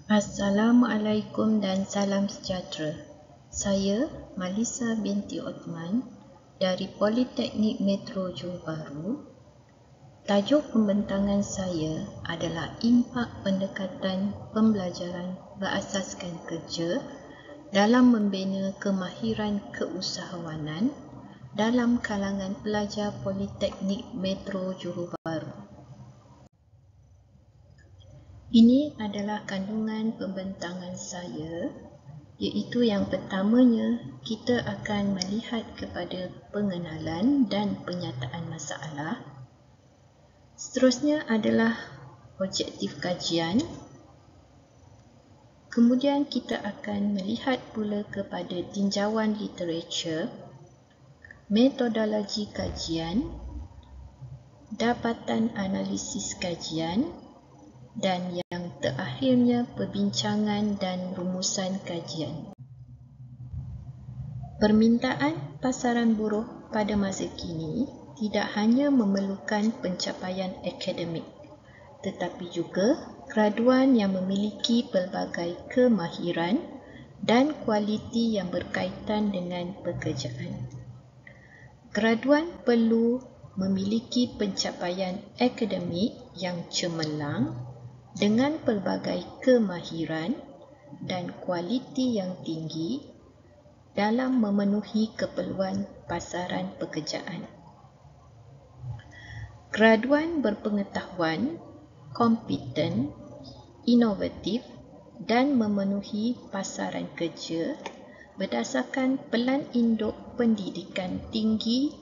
Assalamualaikum dan salam sejahtera. Saya Malisa binti Othman dari Politeknik Metro Johor Bahru. Tajuk pembentangan saya adalah impak pendekatan pembelajaran berasaskan kerja dalam membina kemahiran keusahawanan dalam kalangan pelajar Politeknik Metro Johor Bahru. Ini adalah kandungan pembentangan saya, iaitu yang pertamanya kita akan melihat kepada pengenalan dan penyataan masalah. Seterusnya adalah objektif kajian. Kemudian kita akan melihat pula kepada tinjauan literatur, metodologi kajian, dapatan analisis kajian, dan yang terakhirnya perbincangan dan rumusan kajian. Permintaan pasaran buruh pada masa kini tidak hanya memerlukan pencapaian akademik, tetapi juga graduan yang memiliki pelbagai kemahiran dan kualiti yang berkaitan dengan pekerjaan. Graduan perlu memiliki pencapaian akademik yang cemerlang dengan pelbagai kemahiran dan kualiti yang tinggi dalam memenuhi keperluan pasaran pekerjaan. Graduan berpengetahuan, kompeten, inovatif dan memenuhi pasaran kerja berdasarkan Pelan Induk Pendidikan Tinggi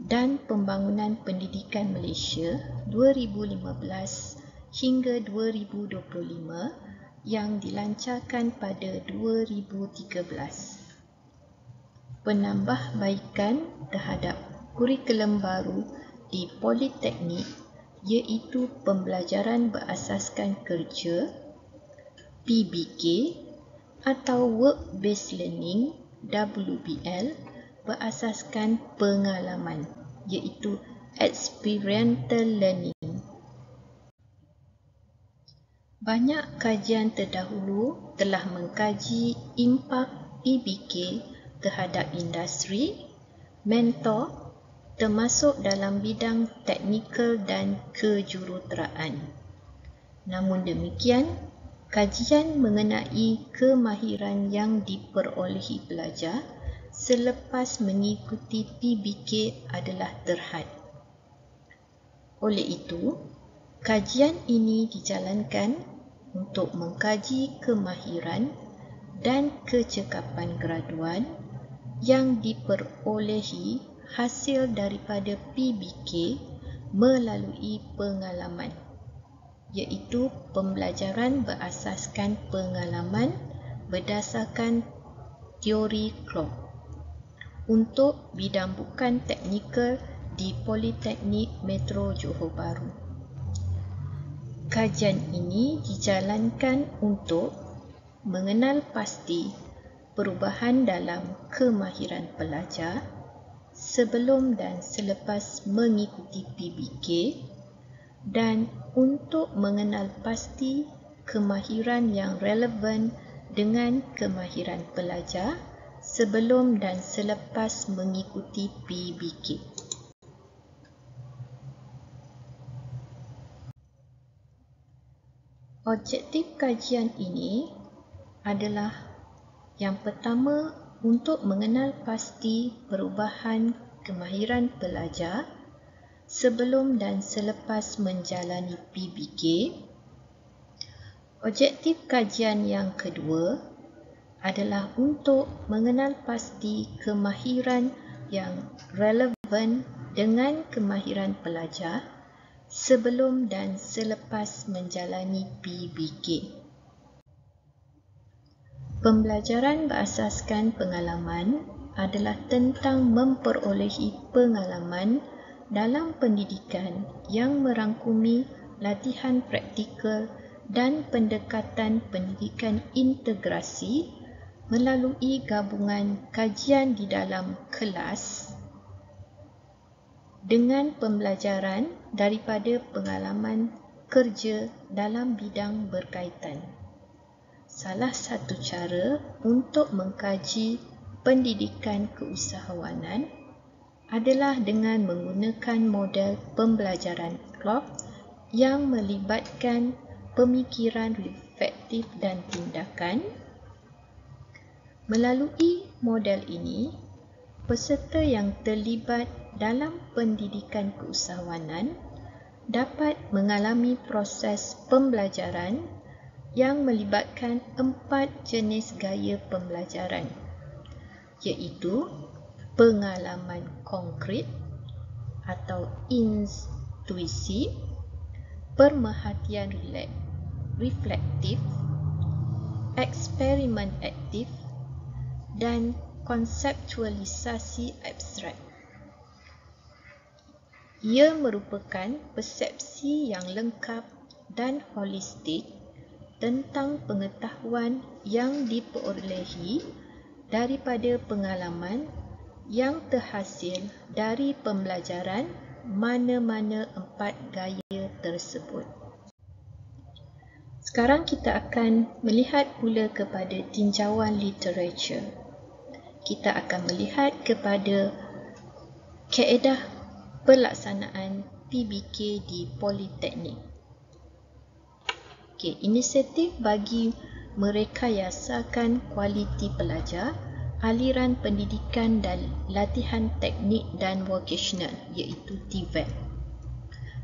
dan Pembangunan Pendidikan Malaysia 2015 hingga 2025 yang dilancarkan pada 2013. Penambahbaikan terhadap kurikulum baru di Politeknik iaitu pembelajaran berasaskan kerja PBK atau Work Based Learning WBL berasaskan pengalaman iaitu Experiential Learning. Banyak kajian terdahulu telah mengkaji impak PBK terhadap industri, mentor, termasuk dalam bidang teknikal dan kejuruteraan. Namun demikian, kajian mengenai kemahiran yang diperolehi pelajar selepas mengikuti PBK adalah terhad. Oleh itu, kajian ini dijalankan untuk mengkaji kemahiran dan kecekapan graduan yang diperolehi hasil daripada PBK melalui pengalaman, iaitu pembelajaran berasaskan pengalaman berdasarkan teori Klopp untuk bidang bukan teknikal di Politeknik Metro Johor Bahru. Kajian ini dijalankan untuk mengenal pasti perubahan dalam kemahiran pelajar sebelum dan selepas mengikuti PBK dan untuk mengenal pasti kemahiran yang relevan dengan kemahiran pelajar sebelum dan selepas mengikuti PBK. Objektif kajian ini adalah yang pertama untuk mengenal pasti perubahan kemahiran pelajar sebelum dan selepas menjalani PBK. Objektif kajian yang kedua adalah untuk mengenal pasti kemahiran yang relevan dengan kemahiran pelajar sebelum dan selepas menjalani PBK. Pembelajaran berasaskan pengalaman adalah tentang memperolehi pengalaman dalam pendidikan yang merangkumi latihan praktikal dan pendekatan pendidikan integrasi melalui gabungan kajian di dalam kelas dengan pembelajaran daripada pengalaman kerja dalam bidang berkaitan. salah satu cara untuk mengkaji pendidikan keusahawanan adalah dengan menggunakan model pembelajaran Klopp yang melibatkan pemikiran reflektif dan tindakan. Melalui model ini, peserta yang terlibat dalam pendidikan keusahawanan dapat mengalami proses pembelajaran yang melibatkan 4 jenis gaya pembelajaran, iaitu pengalaman konkret atau intuisi, perhatian reflektif, eksperimen aktif, dan konseptualisasi abstrak. Ia merupakan persepsi yang lengkap dan holistik tentang pengetahuan yang diperolehi daripada pengalaman yang terhasil dari pembelajaran mana-mana 4 gaya tersebut. Sekarang kita akan melihat pula kepada tinjauan literatur. Kita akan melihat kepada kaedah pelaksanaan PBK di Politeknik. Inisiatif bagi merekayasakan kualiti pelajar, aliran pendidikan dan latihan teknik dan vocational, iaitu TVET.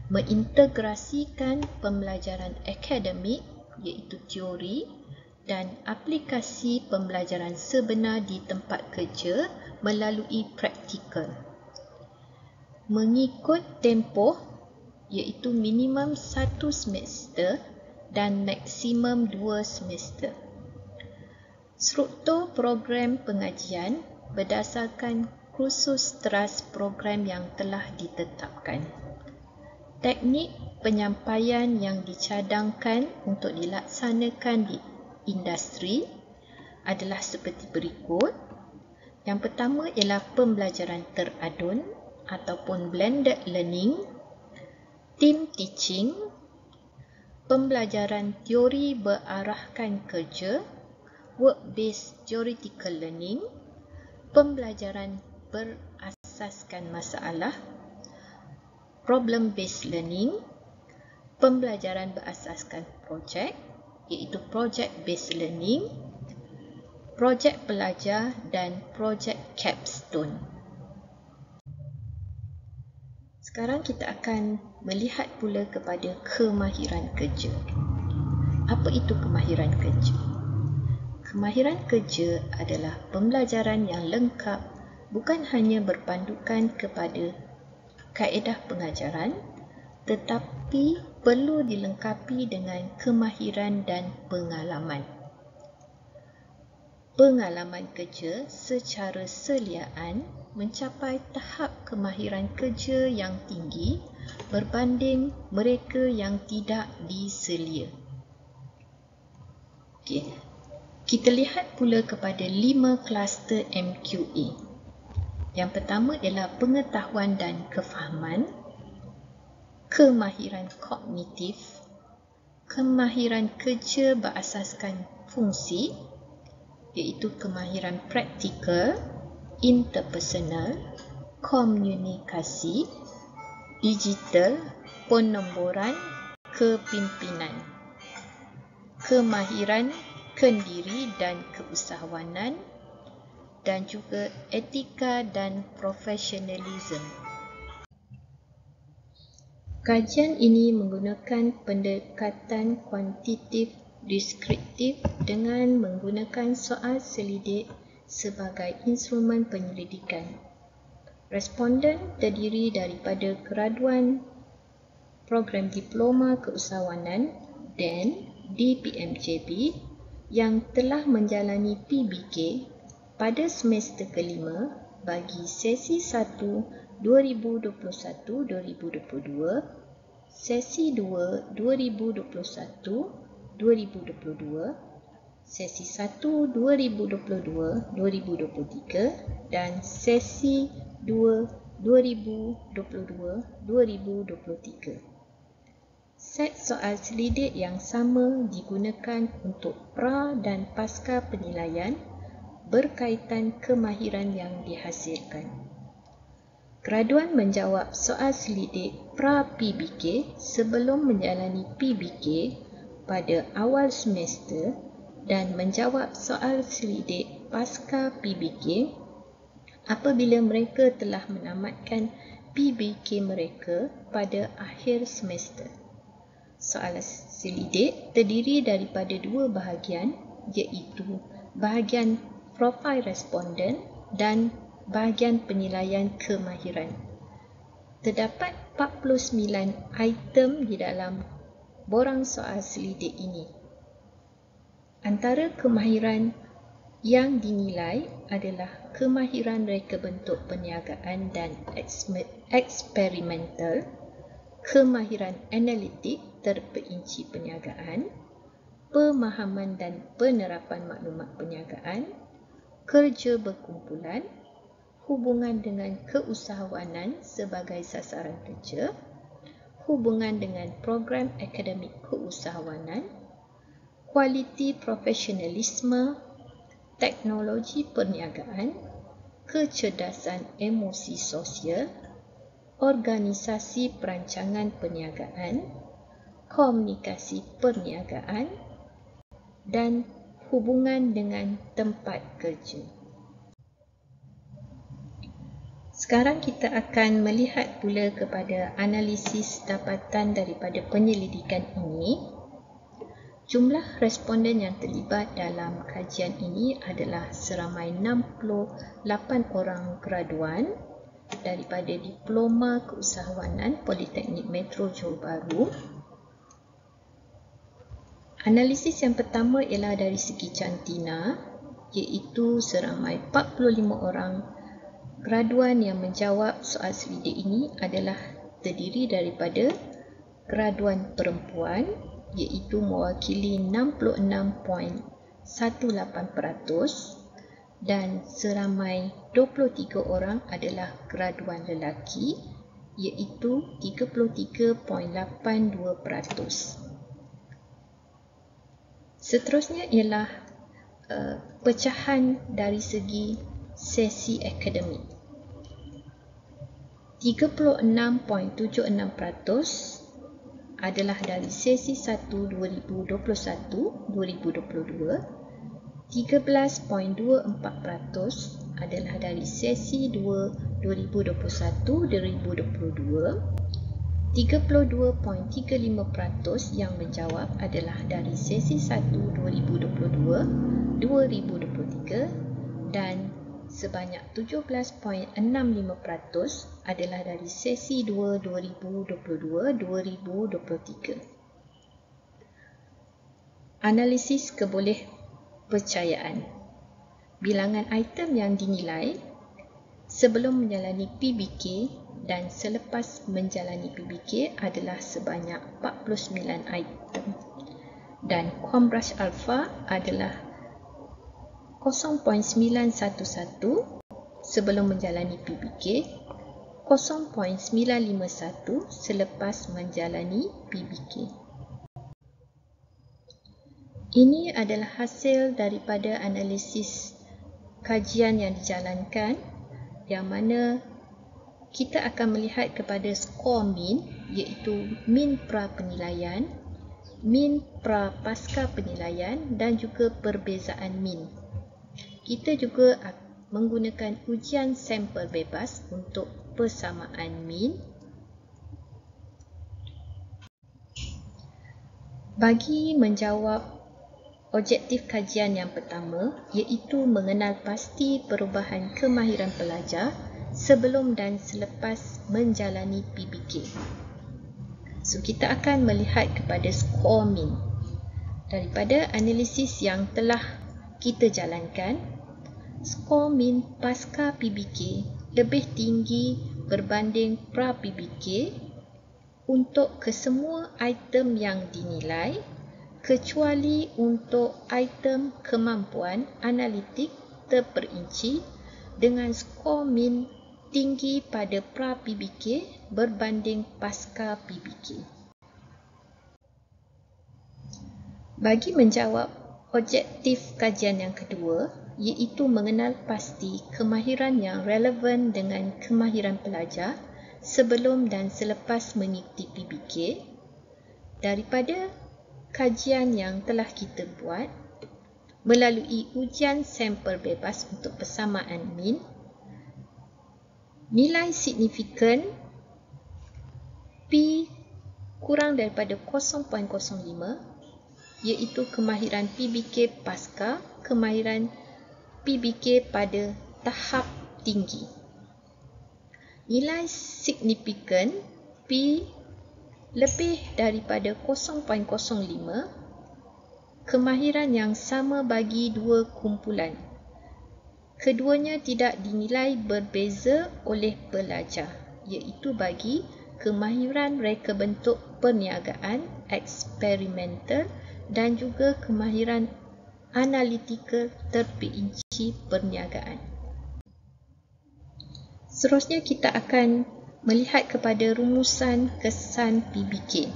Mengintegrasikan pembelajaran akademik, iaitu teori, dan aplikasi pembelajaran sebenar di tempat kerja melalui praktikal. Mengikut tempoh, iaitu minimum 1 semester dan maksimum 2 semester. Struktur program pengajian berdasarkan kursus teras program yang telah ditetapkan. Teknik penyampaian yang dicadangkan untuk dilaksanakan di industri adalah seperti berikut. Yang pertama ialah pembelajaran teradun ataupun blended learning, team teaching, pembelajaran teori berarahkan kerja, work-based theoretical learning, pembelajaran berasaskan masalah, problem-based learning, pembelajaran berasaskan projek, iaitu project-based learning, projek pelajar dan projek capstone. Sekarang kita akan melihat pula kepada kemahiran kerja. Apa itu kemahiran kerja? Kemahiran kerja adalah pembelajaran yang lengkap, bukan hanya berpandukan kepada kaedah pengajaran, tetapi perlu dilengkapi dengan kemahiran dan pengalaman. Pengalaman kerja secara seliaan mencapai tahap kemahiran kerja yang tinggi berbanding mereka yang tidak diselia. Kita lihat pula kepada 5 kluster MQA. Yang pertama ialah pengetahuan dan kefahaman, kemahiran kognitif, kemahiran kerja berasaskan fungsi, iaitu kemahiran praktikal, interpersonal, komunikasi, digital, penomboran, kepimpinan, kemahiran kendiri dan keusahawanan, dan juga etika dan profesionalisme. Kajian ini menggunakan pendekatan kuantitatif deskriptif dengan menggunakan soal selidik sebagai instrumen penyelidikan. Responden terdiri daripada graduan program diploma keusahawanan dan DPMJB yang telah menjalani PBK pada semester kelima bagi sesi 1 2021-2022, sesi 2 2021-2022, sesi 1 2022-2023 dan sesi 2 2022-2023. Set soal selidik yang sama digunakan untuk pra dan pasca penilaian berkaitan kemahiran yang dihasilkan. Graduan menjawab soal selidik pra-PBK sebelum menjalani PBK pada awal semester dan menjawab soal selidik pasca PBK apabila mereka telah menamatkan PBK mereka pada akhir semester. Soalan selidik terdiri daripada dua bahagian, iaitu bahagian profil responden dan bahagian penilaian kemahiran. Terdapat 49 item di dalam borang soal selidik ini. Antara kemahiran yang dinilai adalah kemahiran reka bentuk perniagaan dan eksperimental, kemahiran analitik terperinci perniagaan, pemahaman dan penerapan maklumat perniagaan, kerja berkumpulan, hubungan dengan keusahawanan sebagai sasaran kerja, hubungan dengan program akademik keusahawanan, kualiti profesionalisme, teknologi perniagaan, kecerdasan emosi sosial, organisasi perancangan perniagaan, komunikasi perniagaan, dan hubungan dengan tempat kerja. Sekarang kita akan melihat pula kepada analisis dapatan daripada penyelidikan ini. Jumlah responden yang terlibat dalam kajian ini adalah seramai 68 orang graduan daripada Diploma Keusahawanan Politeknik Metro Johor Bahru. Analisis yang pertama ialah dari segi jantina, iaitu seramai 45 orang graduan yang menjawab soal selidik ini adalah terdiri daripada graduan perempuan, iaitu mewakili 66.18% dan seramai 23 orang adalah graduan lelaki, iaitu 33.82%. Seterusnya ialah pecahan dari segi sesi akademik. 36.76% adalah dari sesi 1 2021-2022, 13.24% adalah dari sesi 2 2021-2022, 32.35% yang menjawab adalah dari sesi 1 2022-2023 dan sebanyak 17.65% adalah dari sesi 2 2022-2023. Analisis kebolehpercayaan. Bilangan item yang dinilai sebelum menjalani PBK dan selepas menjalani PBK adalah sebanyak 49 item dan Qamrush Alpha adalah 0.911 sebelum menjalani PBK, 0.951 selepas menjalani PBK. Ini adalah hasil daripada analisis kajian yang dijalankan, yang mana kita akan melihat kepada skor min, iaitu min pra penilaian, min pra pasca penilaian dan juga perbezaan min. Kita juga menggunakan ujian sampel bebas untuk persamaan min. Bagi menjawab objektif kajian yang pertama, iaitu mengenal pasti perubahan kemahiran pelajar sebelum dan selepas menjalani PBK. So, kita akan melihat kepada skor min. Daripada analisis yang telah kita jalankan, skor min pasca PBK lebih tinggi berbanding pra PBK untuk kesemua item yang dinilai, kecuali untuk item kemampuan analitik terperinci dengan skor min tinggi pada pra PBK berbanding pasca PBK. Bagi menjawab objektif kajian yang kedua, iaitu mengenal pasti kemahiran yang relevan dengan kemahiran pelajar sebelum dan selepas mengikuti PBK, daripada kajian yang telah kita buat, melalui ujian sampel bebas untuk persamaan min, nilai signifikan P kurang daripada 0.05, iaitu kemahiran PBK pasca kemahiran PBK pada tahap tinggi. Nilai signifikan P lebih daripada 0.05, kemahiran yang sama bagi dua kumpulan. Keduanya tidak dinilai berbeza oleh pelajar, iaitu bagi kemahiran reka bentuk perniagaan eksperimental dan juga kemahiran analitikal terperinci perniagaan. Seterusnya kita akan melihat kepada rumusan kesan PBK.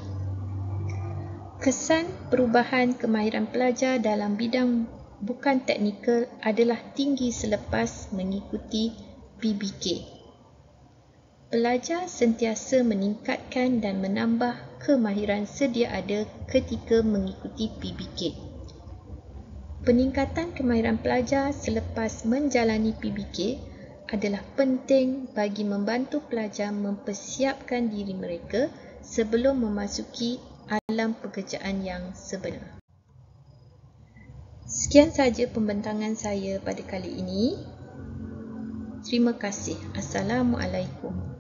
Kesan perubahan kemahiran pelajar dalam bidang bukan teknikal adalah tinggi selepas mengikuti PBK. Pelajar sentiasa meningkatkan dan menambah kemahiran sedia ada ketika mengikuti PBK. Peningkatan kemahiran pelajar selepas menjalani PBK adalah penting bagi membantu pelajar mempersiapkan diri mereka sebelum memasuki alam pekerjaan yang sebenar. Sekian sahaja pembentangan saya pada kali ini. Terima kasih. Assalamualaikum.